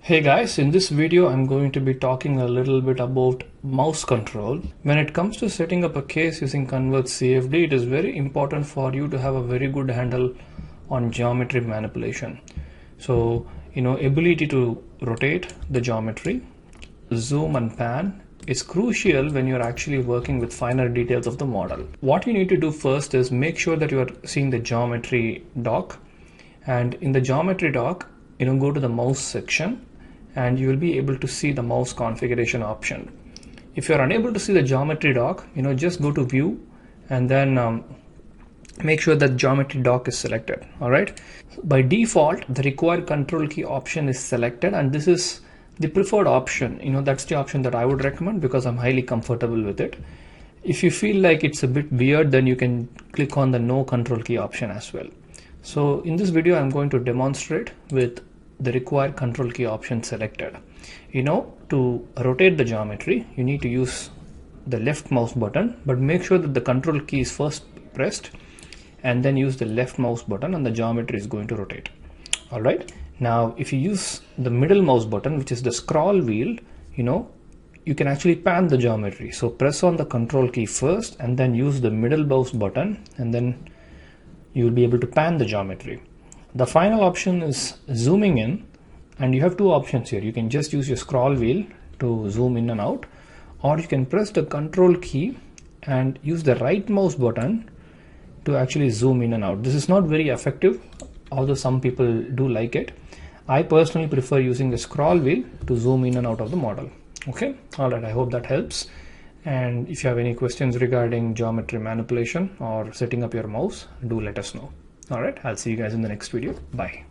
Hey guys, in this video I'm going to be talking a little bit about mouse control. When it comes to setting up a case using CONVERGE CFD, it is very important for you to have a very good handle on geometry manipulation. So, ability to rotate the geometry, zoom and pan is crucial when you're actually working with finer details of the model. What you need to do first is make sure that you are seeing the geometry dock, and in the geometry dock, go to the mouse section and you will be able to see the mouse configuration option. If you're unable to see the geometry dock, just go to view and then make sure that geometry dock is selected. All right. By default, the required control key option is selected, and this is the preferred option. That's the option that I would recommend because I'm highly comfortable with it. If you feel like it's a bit weird, then you can click on the no control key option as well. So in this video, I'm going to demonstrate with the required control key option selected. To rotate the geometry, you need to use the left mouse button, but make sure that the control key is first pressed and then use the left mouse button and the geometry is going to rotate. All right. Now, if you use the middle mouse button, which is the scroll wheel, you can actually pan the geometry. So press on the control key first and then use the middle mouse button, and then you will be able to pan the geometry. The final option is zooming in, and you have two options here. You can just use your scroll wheel to zoom in and out, or you can press the control key and use the right mouse button to actually zoom in and out. This is not very effective, although some people do like it. I personally prefer using the scroll wheel to zoom in and out of the model. Okay, all right, I hope that helps. And if you have any questions regarding geometry manipulation or setting up your mouse, do let us know. All right, I'll see you guys in the next video. Bye.